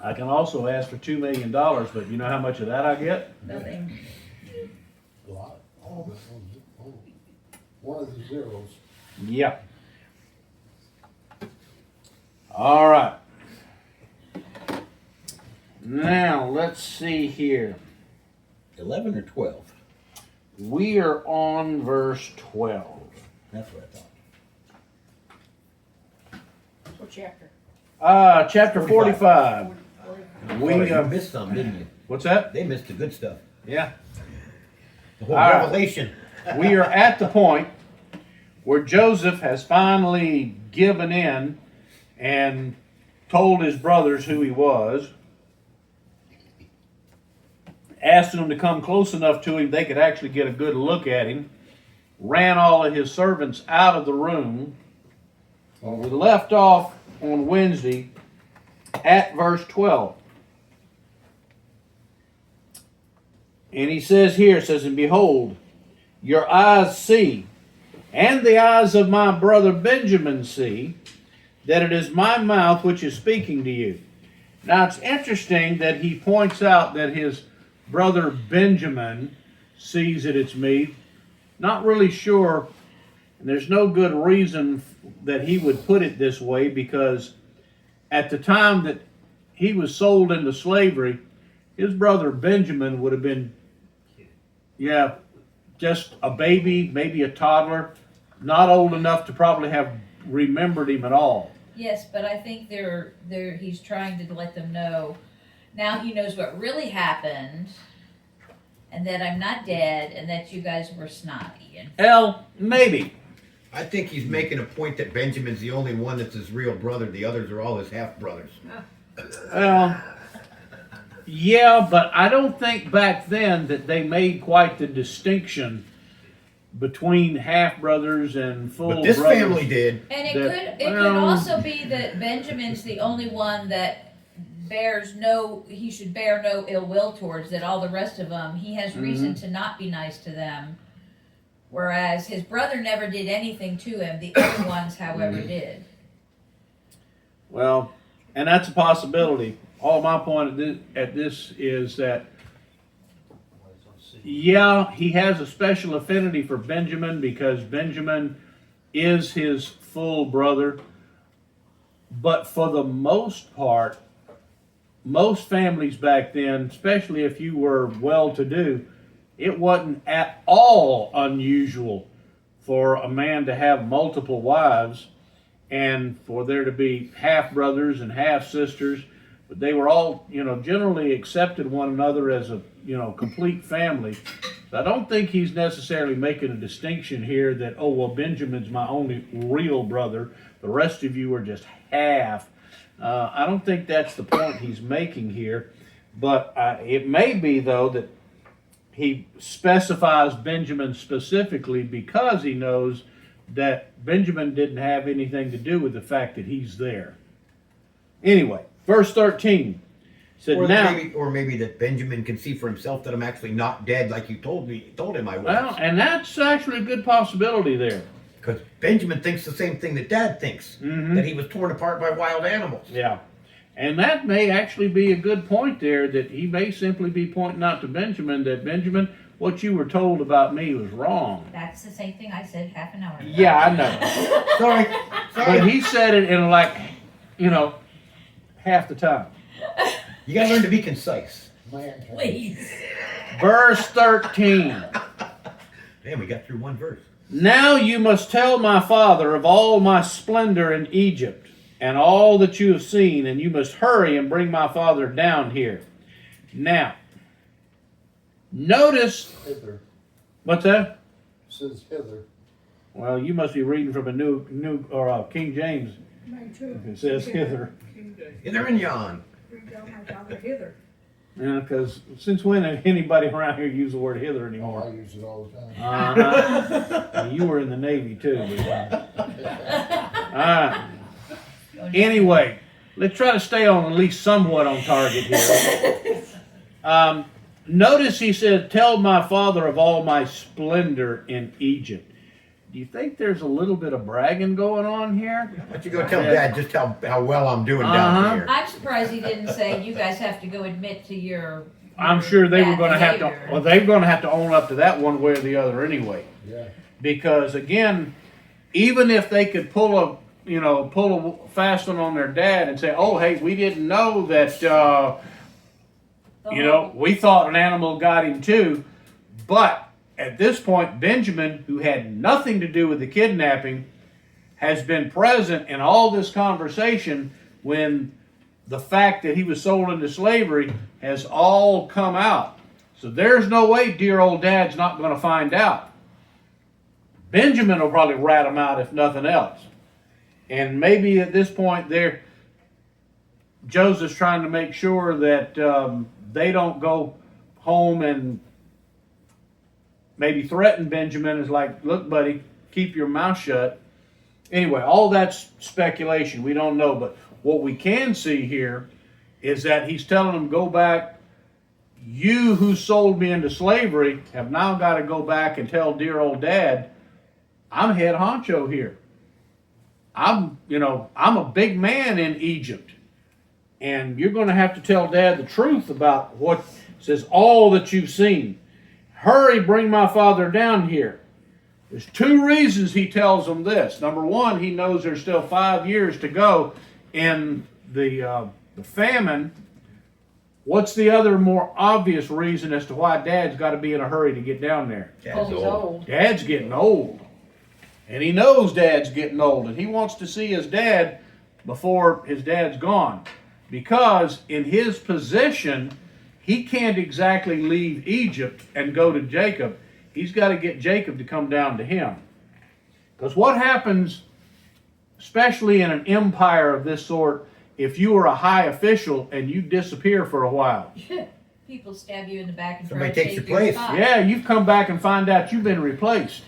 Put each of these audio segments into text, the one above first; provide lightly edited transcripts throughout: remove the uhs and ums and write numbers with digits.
I can also ask for $2 million, but you know how much of that I get? Nothing. A lot. Oh, one of the zeros. Yeah. All right. Now, let's see here. 11 or 12? We are on verse 12. That's what I thought. What chapter? Chapter 45. We, You missed some, didn't you? what's that? They missed the good stuff. Yeah. The whole All right. Revelation. We are at the point where Joseph has finally given in and told his brothers who he was, asked them to come close enough to him they could actually get a good look at him, ran all of his servants out of the room. We left off on Wednesday at verse 12. And he says here, it says, and behold, your eyes see, and the eyes of my brother Benjamin see, that it is my mouth which is speaking to you. Now it's interesting that he points out that his brother Benjamin sees that it's me. Not really sure, and there's no good reason that he would put it this way, because at the time that he was sold into slavery, his brother Benjamin would have been, just a baby, maybe a toddler, not old enough to probably have remembered him at all. Yes, but I think he's trying to let them know now he knows what really happened, and that I'm not dead, and that you guys were snotty. Hell, maybe. I think he's making a point that Benjamin's the only one that's his real brother. The others are all his half-brothers. Well, yeah, but I don't think back then that they made quite the distinction between half-brothers and full But this brothers. family did. And it That- could well- also be that Benjamin's the only one that he should bear no ill will towards, that all the rest of them, he has reason to not be nice to them. Whereas his brother never did anything to him. The other ones, however, did. Well, and that's a possibility. All my point at this is that, yeah, he has a special affinity for Benjamin because Benjamin is his full brother. But for the most part, most families back then, especially if you were well-to-do, it wasn't at all unusual for a man to have multiple wives and for there to be half-brothers and half-sisters. But they were all, generally accepted one another as a, complete family. So I don't think he's necessarily making a distinction here that, oh, well, Benjamin's my only real brother. The rest of you are just half. I don't think that's the point he's making here. But it may be, though, that he specifies Benjamin specifically because he knows that Benjamin didn't have anything to do with the fact that he's there. Anyway, verse 13 said, Or maybe that Benjamin can see for himself that I'm actually not dead like you told him I was. Well, and that's actually a good possibility there. Because Benjamin thinks the same thing that Dad thinks, that he was torn apart by wild animals. Yeah. And that may actually be a good point there, that he may simply be pointing out to Benjamin that, Benjamin, what you were told about me was wrong. That's the same thing I said half an hour ago. Yeah, I know. Sorry. But he said it in half the time. You gotta learn to be concise. Please. Verse 13. Man, we got through one verse. Now you must tell my father of all my splendor in Egypt and all that you have seen, and you must hurry and bring my father down here. Now, notice. Hither. What's that? It says hither. Well, you must be reading from a new or King James. Me too. It says hither. Hither and yon. Tell my father hither. Yeah, because since when did anybody around here use the word hither Oh, anymore? I use it all the time. You were in the Navy too. Anyway, let's try to stay on at least somewhat on target here. Notice he said, tell my father of all my splendor in Egypt. do you think there's a little bit of bragging going on here? Why don't you go tell Dad just how well I'm doing down here? I'm surprised he didn't say, you guys have to go admit to your I'm sure they were bad going to have to. behavior." Well, they're going to have to own up to that one way or the other anyway. Yeah. Because again, even if they could pull a fast one on their dad and say, "Oh, hey, we didn't know that." We thought an animal got him too. But at this point, Benjamin, who had nothing to do with the kidnapping, has been present in all this conversation when the fact that he was sold into slavery has all come out. So there's no way dear old dad's not going to find out. Benjamin will probably rat him out if nothing else. And maybe at this point Joseph's trying to make sure that they don't go home and maybe threaten Benjamin. Is like, look, buddy, keep your mouth shut. Anyway, all that's speculation. We don't know. But what we can see here is that he's telling them, go back. You who sold me into slavery have now got to go back and tell dear old dad, I'm head honcho here. I'm a big man in Egypt. And you're going to have to tell Dad the truth about what says all that you've seen. Hurry, bring my father down here. There's 2 reasons he tells them this. Number 1, he knows there's still 5 years to go in the famine. What's the other more obvious reason as to why Dad's got to be in a hurry to get down there? Dad's old. Dad's getting old. And he knows Dad's getting old. And he wants to see his dad before his dad's gone. Because in his position, he can't exactly leave Egypt and go to Jacob. He's got to get Jacob to come down to him. Because what happens, especially in an empire of this sort, if you are a high official and you disappear for a while? People stab you in the back and Somebody try to takes take your place. spot. Yeah, you've come back and find out you've been replaced.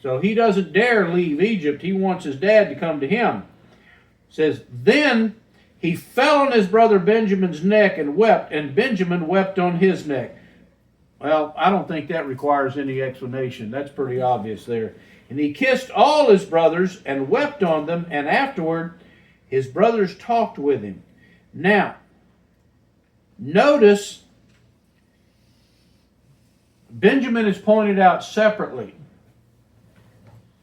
So he doesn't dare leave Egypt. He wants his dad to come to him. It says, then he fell on his brother Benjamin's neck and wept, and Benjamin wept on his neck. Well, I don't think that requires any explanation. That's pretty obvious there. And he kissed all his brothers and wept on them, and afterward his brothers talked with him. Now, notice Benjamin is pointed out separately.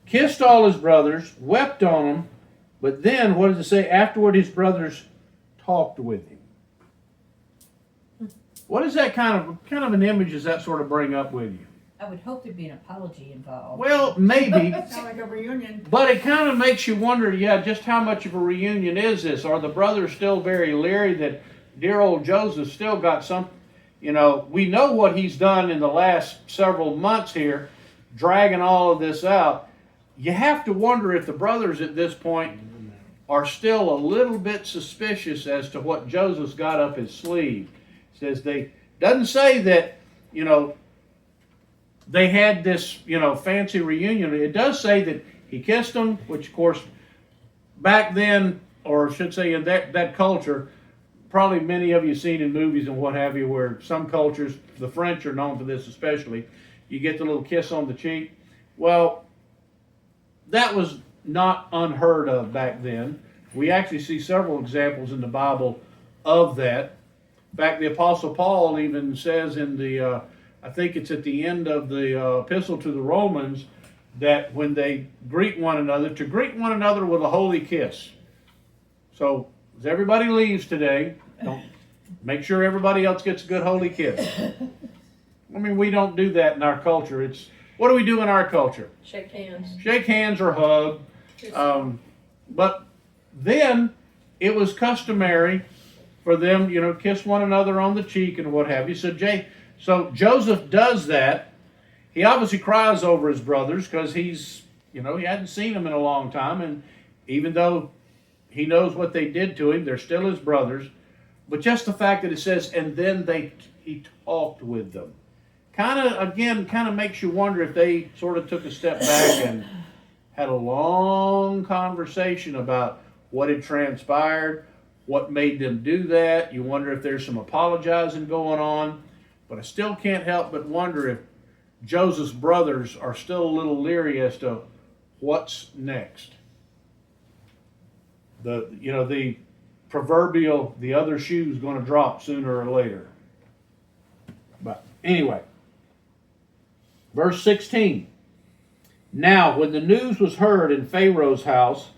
Kissed all his brothers, wept on them, but then, what does it say? Afterward his brothers talked with him. What is that kind of an image does that sort of bring up with you? I would hope there'd be an apology involved. Well, maybe. Sound like a reunion. But it kind of makes you wonder, just how much of a reunion is this? Are the brothers still very leery that dear old Joseph still got some, we know what he's done in the last several months here, dragging all of this out. You have to wonder if the brothers at this point are still a little bit suspicious as to what Joseph's got up his sleeve. It says doesn't say that, they had this, fancy reunion. It does say that he kissed them, which of course back then, or I should say in that culture, probably many of you seen in movies and what have you, where some cultures, the French are known for this especially, you get the little kiss on the cheek. Well, that was not unheard of back then. We actually see several examples in the Bible of that. In fact, the Apostle Paul even says in the, I think it's at the end of the epistle to the Romans, that when they greet one another, to greet one another with a holy kiss. So, as everybody leaves today, don't make sure everybody else gets a good holy kiss. I mean, we don't do that in our culture. What do we do in our culture? Shake hands. Shake hands or hug. But then it was customary for them, kiss one another on the cheek and what have you. So Joseph does that. He obviously cries over his brothers because he's, he hadn't seen them in a long time. And even though he knows what they did to him, they're still his brothers. But just the fact that it says, and then he talked with them. Kind of makes you wonder if they sort of took a step back and had a long conversation about what had transpired, what made them do that. You wonder if there's some apologizing going on. But I still can't help but wonder if Joseph's brothers are still a little leery as to what's next. The proverbial, the other shoe's going to drop sooner or later. But anyway, verse 16. Now, when the news was heard in Pharaoh's house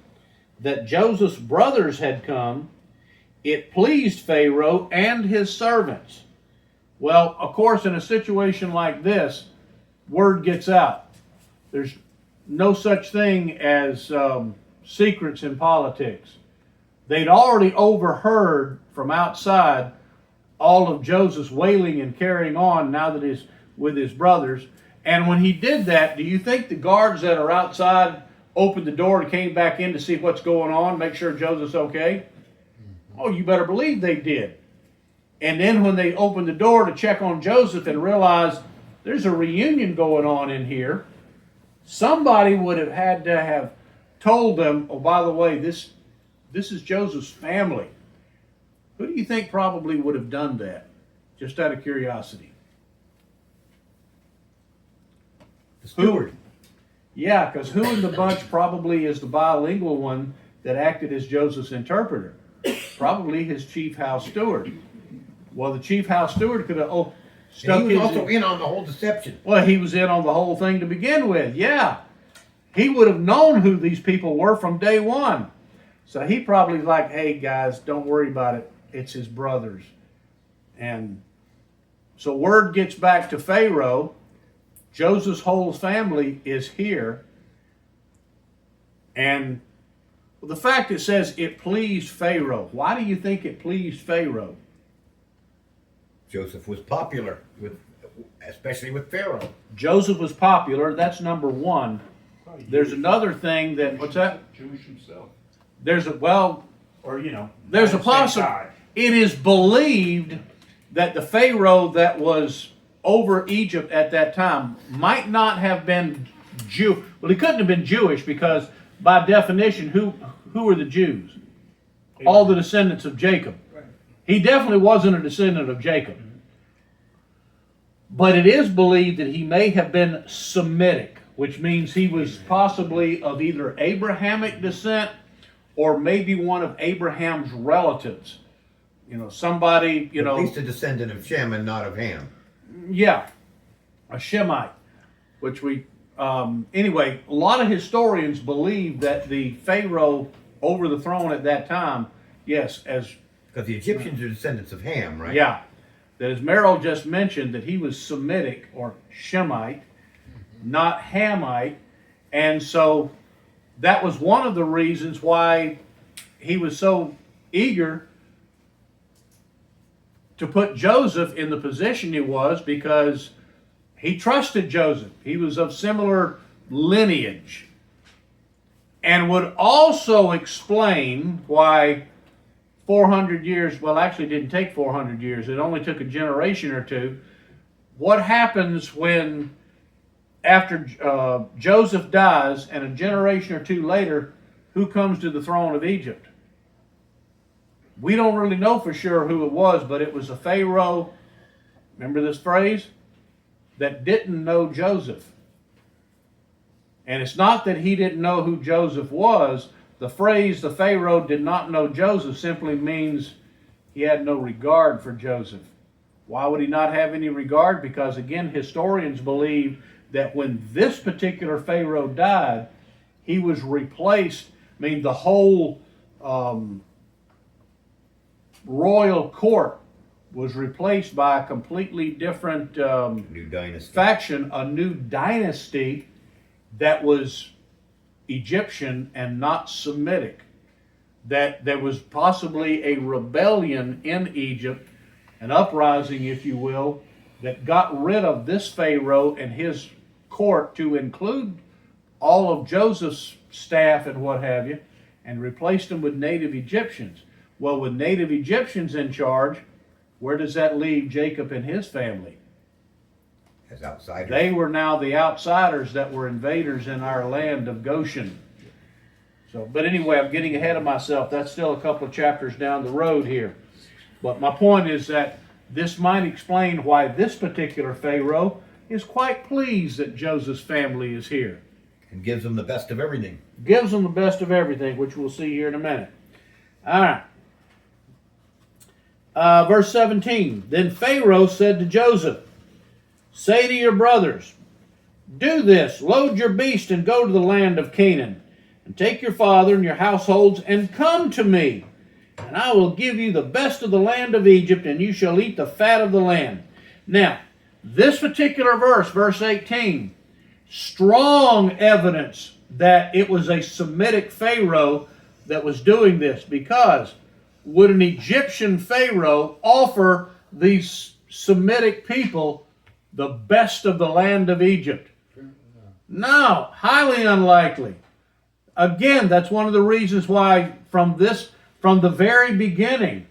that Joseph's brothers had come, it pleased Pharaoh and his servants. Well, of course, in a situation like this, word gets out. There's no such thing as secrets in politics. They'd already overheard from outside all of Joseph's wailing and carrying on now that he's with his brothers. And when he did that, do you think the guards that are outside opened the door and came back in to see what's going on, make sure Joseph's okay? Oh, you better believe they did. And then when they opened the door to check on Joseph and realized there's a reunion going on in here, somebody would have had to have told them, oh, by the way, this is Joseph's family. Who do you think probably would have done that? Just out of curiosity. The steward. Yeah, because who in the bunch probably is the bilingual one that acted as Joseph's interpreter? Probably his chief house steward. Well, the chief house steward could have stuck And he was also in on the whole deception. Well, he was in on the whole thing to begin with, yeah. He would have known who these people were from day one. So he probably like, hey guys, don't worry about it. It's his brothers. And so word gets back to Pharaoh. Joseph's whole family is here. And the fact it says it pleased Pharaoh. Why do you think it pleased Pharaoh? Joseph was popular, especially with Pharaoh. Joseph was popular. That's number one. There's another thing that, what's that? Jewish himself. There's a, well, Or, there's a same possible, side. it is believed that the Pharaoh that was over Egypt at that time might not have been Jew. Well, he couldn't have been Jewish because by definition, who were the Jews? All the descendants of Jacob. He definitely wasn't a descendant of Jacob. But it is believed that he may have been Semitic, which means he was possibly of either Abrahamic descent or maybe one of Abraham's relatives. Somebody, At least a descendant of Shem and not of Ham. Yeah, a Shemite, which anyway, a lot of historians believe that the Pharaoh over the throne at that time, yes, Because the Egyptians are descendants of Ham, right? yeah, that as Merrill just mentioned, that he was Semitic or Shemite, not Hamite, and so that was one of the reasons why he was so eager to put Joseph in the position he was, because he trusted Joseph. He was of similar lineage, and would also explain why 400 years, well, actually it didn't take 400 years, it only took a generation or two. What happens when, after Joseph dies and a generation or two later, who comes to the throne of Egypt? We don't really know for sure who it was, but it was a Pharaoh, remember this phrase, that didn't know Joseph. And it's not that he didn't know who Joseph was. The phrase, the Pharaoh did not know Joseph, simply means he had no regard for Joseph. Why would he not have any regard? Because again, historians believe that when this particular Pharaoh died, he was replaced. The whole royal court was replaced by a completely different New dynasty. faction, a new dynasty that was Egyptian and not Semitic. That there was possibly a rebellion in Egypt, an uprising, if you will, that got rid of this Pharaoh and his court to include all of Joseph's staff and what have you, and replaced them with native Egyptians. Well, with native Egyptians in charge, where does that leave Jacob and his family? As outsiders. They were now the outsiders that were invaders in our land of Goshen. So, but anyway, I'm getting ahead of myself. That's still a couple of chapters down the road here. But my point is that this might explain why this particular Pharaoh is quite pleased that Joseph's family is here. And gives them the best of everything. Gives them the best of everything, which we'll see here in a minute. All right. Verse 17. Then Pharaoh said to Joseph, say to your brothers, do this, load your beast and go to the land of Canaan, and take your father and your households and come to me, and I will give you the best of the land of Egypt, and you shall eat the fat of the land. Now, this particular verse, verse 18, strong evidence that it was a Semitic Pharaoh that was doing this, because would an Egyptian Pharaoh offer these Semitic people the best of the land of Egypt? No, highly unlikely. Again, that's one of the reasons why from the very beginning,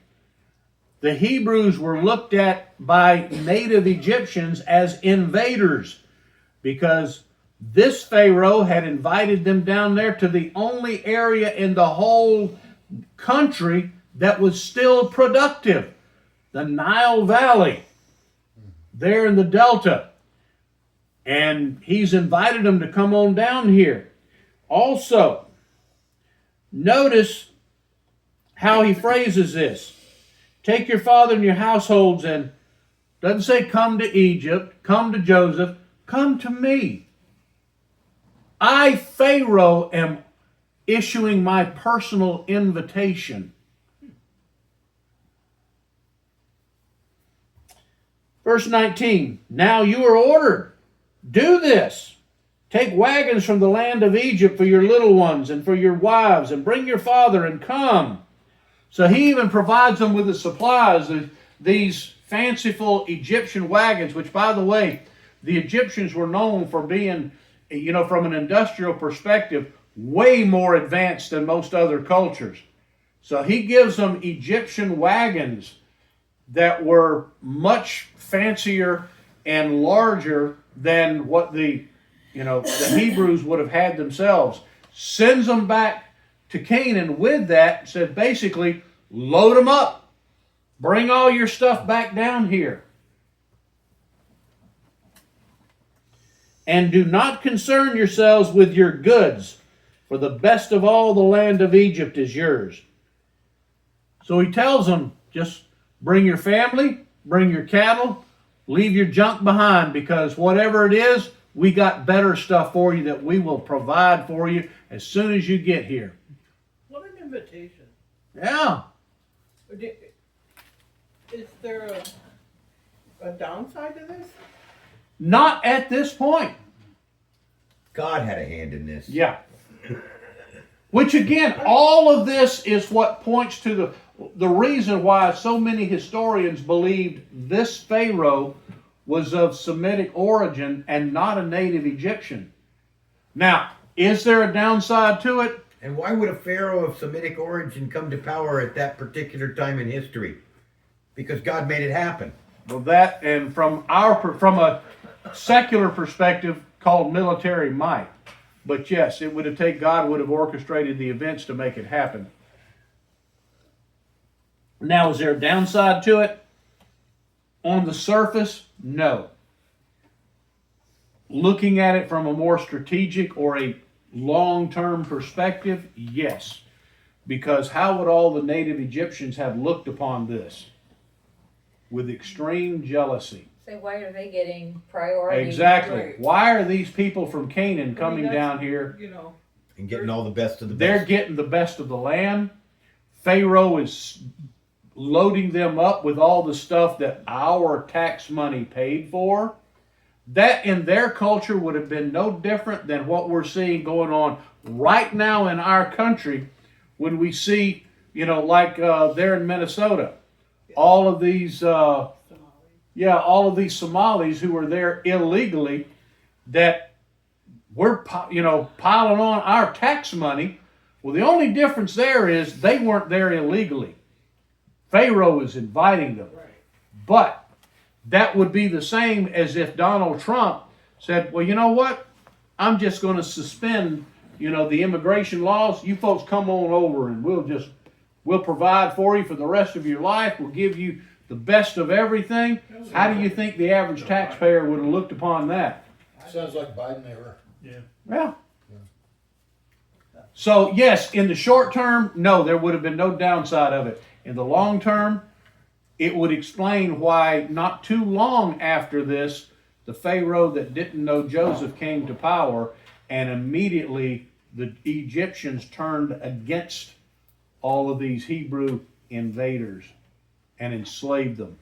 the Hebrews were looked at by native Egyptians as invaders, because this Pharaoh had invited them down there to the only area in the whole country that was still productive, the Nile Valley, there in the Delta. And he's invited them to come on down here. Also, notice how he phrases this. Take your father and your households, and doesn't say come to Egypt, come to Joseph, come to me. I, Pharaoh, am issuing my personal invitation. Verse 19, now you are ordered. Do this. Take wagons from the land of Egypt for your little ones and for your wives, and bring your father and come. So he even provides them with the supplies, these fanciful Egyptian wagons, which, by the way, the Egyptians were known for being, from an industrial perspective, way more advanced than most other cultures. So he gives them Egyptian wagons that were much fancier and larger than what the Hebrews would have had themselves. Sends them back to Canaan with that, said basically, load them up. Bring all your stuff back down here. And do not concern yourselves with your goods, for the best of all the land of Egypt is yours. So he tells them, just bring your family, bring your cattle, leave your junk behind, because whatever it is, we got better stuff for you that we will provide for you as soon as you get here. What an invitation. Yeah. Is there a downside to this? Not at this point. God had a hand in this. Yeah. Which again, all of this is what points to the reason why so many historians believed this Pharaoh was of Semitic origin and not a native Egyptian. Now, is there a downside to it? And why would a pharaoh of Semitic origin come to power at that particular time in history? Because God made it happen. Well, that, and from a secular perspective, called military might. But yes, it would have taken, God would have orchestrated the events to make it happen. Now, is there a downside to it? On the surface, no. Looking at it from a more strategic or a long-term perspective, yes. Because how would all the native Egyptians have looked upon this? With extreme jealousy. Say, why are they getting priority? Exactly. Right. Why are these people from Canaan coming that's, down here? And getting all the best of the They're best. getting the best of the land. Pharaoh is loading them up with all the stuff that our tax money paid for. That in their culture would have been no different than what we're seeing going on right now in our country when we see, like there in Minnesota, all of these all of these Somalis who are there illegally that we're, piling on our tax money. Well, the only difference there is they weren't there illegally. Pharaoh is inviting them. Right. But that would be the same as if Donald Trump said, well, you know what? I'm just going to suspend, the immigration laws. You folks come on over and we'll provide for you for the rest of your life. We'll give you the best of everything, how do you think the average taxpayer would have looked upon that? Sounds like Biden era. Yeah. So yes, in the short term, no, there would have been no downside of it. In the long term, it would explain why not too long after this, the Pharaoh that didn't know Joseph came to power, and immediately the Egyptians turned against all of these Hebrew invaders and enslaved them.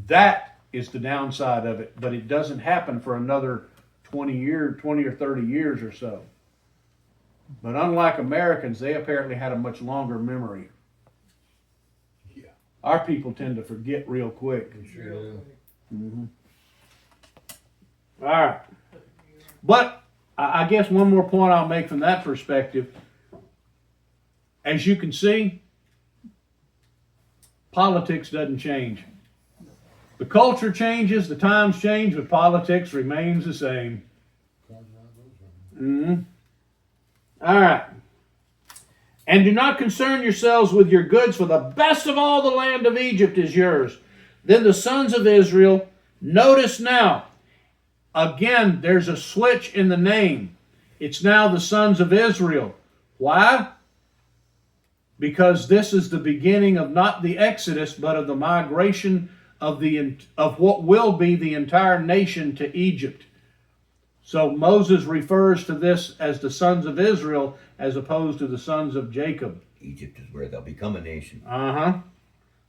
That is the downside of it, but it doesn't happen for another 20 or 30 years or so. But unlike Americans, they apparently had a much longer memory. Yeah. Our people tend to forget real quick. We sure do. Mm-hmm. All right. But I guess one more point I'll make from that perspective. As you can see, politics doesn't change. The culture changes, the times change, but politics remains the same. Mm-hmm. All right. And do not concern yourselves with your goods, for the best of all the land of Egypt is yours. Then the sons of Israel, notice now, again, there's a switch in the name. It's now the sons of Israel. Why? Because this is the beginning of not the Exodus, but of the migration of what will be the entire nation to Egypt. So Moses refers to this as the sons of Israel as opposed to the sons of Jacob. Egypt is where they'll become a nation.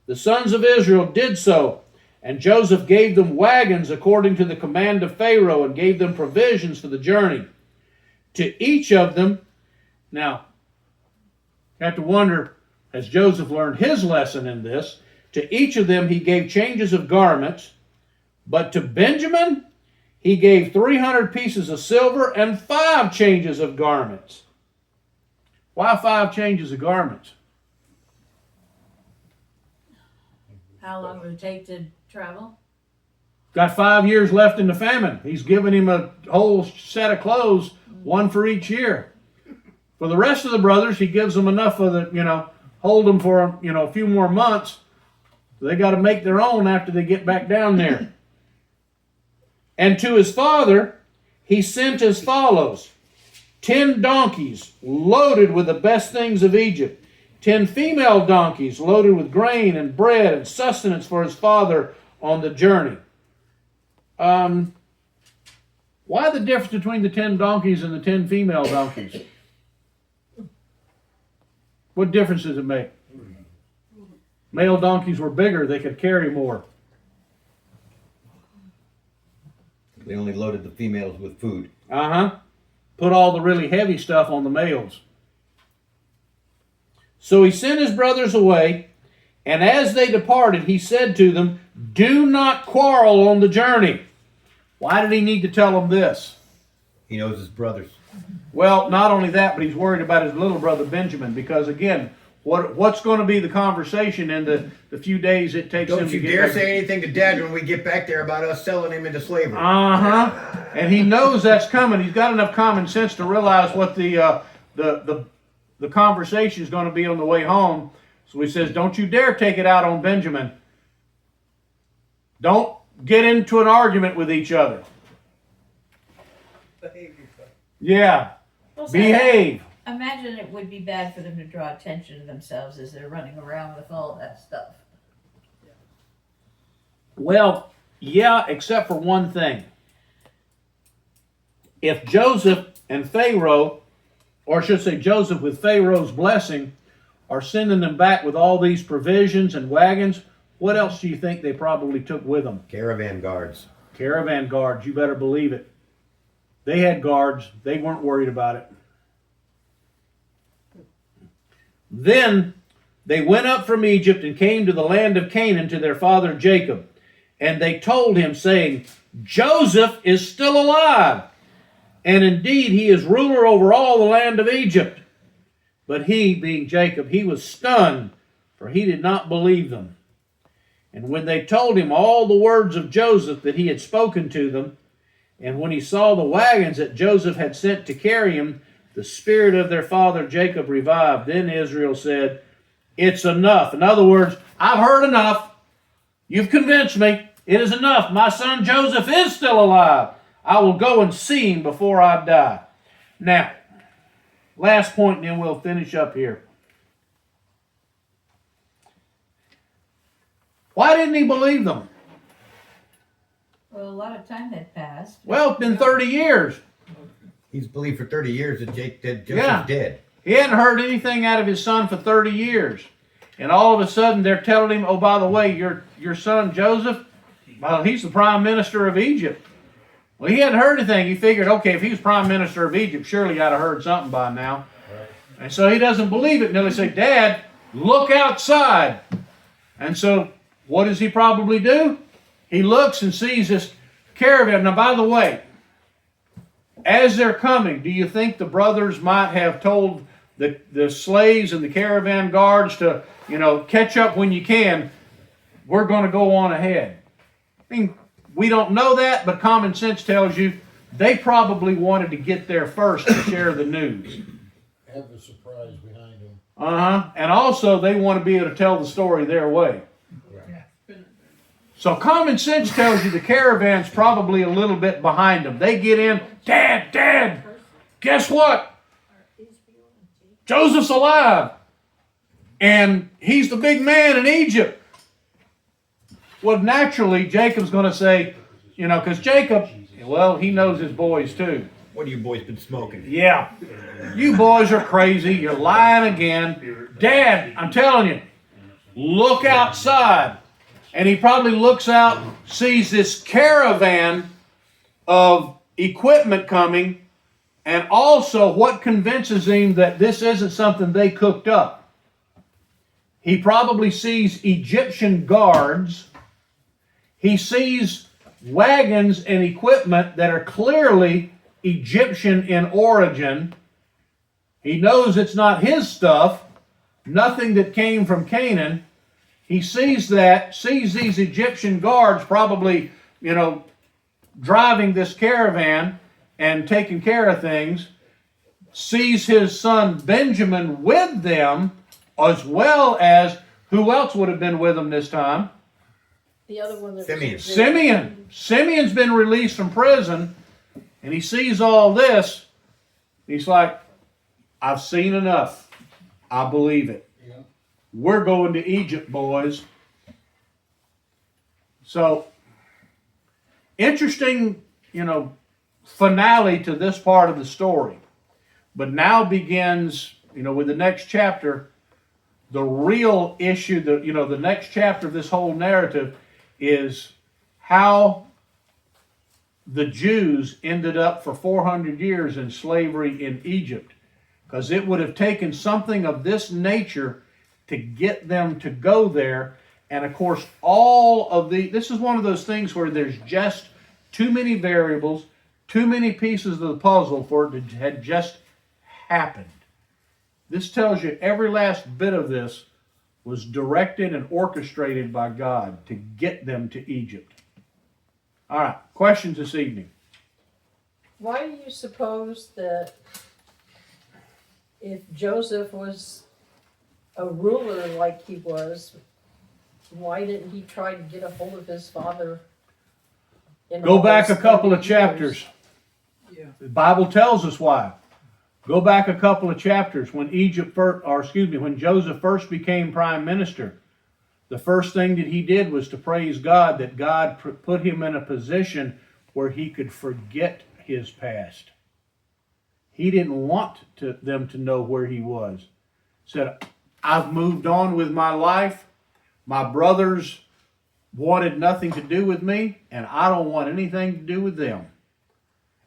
The sons of Israel did so, and Joseph gave them wagons according to the command of Pharaoh, and gave them provisions for the journey. To each of them, now, you have to wonder, has Joseph learned his lesson in this? To each of them he gave changes of garments, but to Benjamin he gave 300 pieces of silver and 5 changes of garments. Why 5 changes of garments? How long would it take to travel? Got 5 years left in the famine. He's given him a whole set of clothes, one for each year. For the rest of the brothers, he gives them enough of the, hold them for, a few more months. They got to make their own after they get back down there. And to his father, he sent as follows: 10 donkeys loaded with the best things of Egypt, 10 female donkeys loaded with grain and bread and sustenance for his father on the journey. Why the difference between the 10 donkeys and the 10 female donkeys? What difference does it make? Male donkeys were bigger, they could carry more. They only loaded the females with food. Put all the really heavy stuff on the males. So he sent his brothers away, and as they departed, he said to them, "Do not quarrel on the journey." Why did he need to tell them this? He knows his brothers. Well, not only that, but he's worried about his little brother Benjamin, because again, what's going to be the conversation in the few days it takes him Don't to you get dare back? say anything to Dad when we get back there about us selling him into slavery. And he knows that's coming. He's got enough common sense to realize what the conversation is going to be on the way home. So he says, "Don't you dare take it out on Benjamin. Don't get into an argument with each other." Yeah, Also, behave. Imagine it would be bad for them to draw attention to themselves as they're running around with all that stuff. Well, yeah, except for one thing. If Joseph and Pharaoh, or I should say Joseph with Pharaoh's blessing, are sending them back with all these provisions and wagons, what else do you think they probably took with them? Caravan guards. Caravan guards, you better believe it. They had guards. They weren't worried about it. Then they went up from Egypt and came to the land of Canaan to their father Jacob. And they told him, saying, "Joseph is still alive, and indeed he is ruler over all the land of Egypt." But he, being Jacob, he was stunned, for he did not believe them. And when they told him all the words of Joseph that he had spoken to them, and when he saw the wagons that Joseph had sent to carry him, the spirit of their father Jacob revived. Then Israel said, "It's enough." In other words, I've heard enough. You've convinced me. It is enough. My son Joseph is still alive. I will go and see him before I die. Now, last point, and then we'll finish up here. Why didn't he believe them? Well, a lot of time had passed. Well, it's been 30 years. He's believed for 30 years that Joseph's Yeah. dead. He hadn't heard anything out of his son for 30 years. And all of a sudden they're telling him, oh, by the way, your son Joseph, well, he's the prime minister of Egypt. Well, he hadn't heard anything. He figured, okay, if he was prime minister of Egypt, surely I'd have heard something by now. And so he doesn't believe it until they say, Dad, look outside. And so what does he probably do? He looks and sees this caravan. Now, by the way, as they're coming, do you think the brothers might have told the slaves and the caravan guards to, catch up when you can? We're going to go on ahead. I mean, we don't know that, but common sense tells you they probably wanted to get there first to share the news. Have the surprise behind them. And also they want to be able to tell the story their way. So common sense tells you the caravan's probably a little bit behind them. They get in, Dad, guess what? Joseph's alive. And he's the big man in Egypt. Well, naturally, Jacob's going to say, because Jacob, well, he knows his boys too. What have you boys been smoking? Yeah. You boys are crazy. You're lying again. Dad, I'm telling you, look outside. And he probably looks out, sees this caravan of equipment coming, and also what convinces him that this isn't something they cooked up. He probably sees Egyptian guards. He sees wagons and equipment that are clearly Egyptian in origin. He knows it's not his stuff, nothing that came from Canaan. He sees these Egyptian guards probably, driving this caravan and taking care of things, sees his son Benjamin with them, as well as, who else would have been with him this time? The other one that Simeon. was Simeon. Simeon's been released from prison, and he sees all this. He's like, I've seen enough. I believe it. Yeah. We're going to Egypt, boys. So, interesting, finale to this part of the story. But now begins, with the next chapter, the real issue, the next chapter of this whole narrative is how the Jews ended up for 400 years in slavery in Egypt. Because it would have taken something of this nature to get them to go there. And of course, this is one of those things where there's just too many variables, too many pieces of the puzzle for it to had just happened. This tells you every last bit of this was directed and orchestrated by God to get them to Egypt. All right, questions this evening? Why do you suppose that if Joseph was a ruler like he was, why didn't he try to get a hold of his father? Go back a couple of chapters. Yeah. The Bible tells us why. Go back a couple of chapters when when Joseph first became prime minister. The first thing that he did was to praise God that God put him in a position where he could forget his past. He didn't want them to know where he was. He said, I've moved on with my life. My brothers wanted nothing to do with me, and I don't want anything to do with them.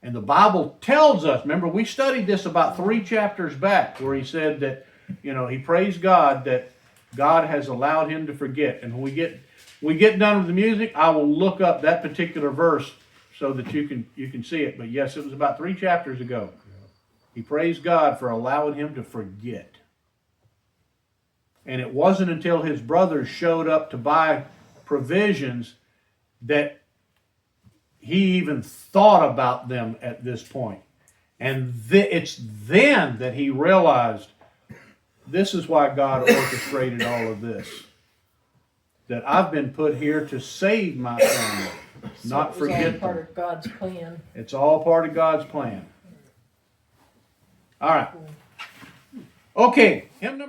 And the Bible tells us, remember, we studied this about 3 chapters back, where he said that, he praised God that God has allowed him to forget. And when we get done with the music, I will look up that particular verse so that you can see it. But yes, it was about 3 chapters ago. He praised God for allowing him to forget. And it wasn't until his brothers showed up to buy provisions that he even thought about them at this point. And it's then that he realized this is why God orchestrated all of this. that I've been put here to save my family, So not it was forget all part them. of God's plan. It's all part of God's plan. All right. Okay, hymn number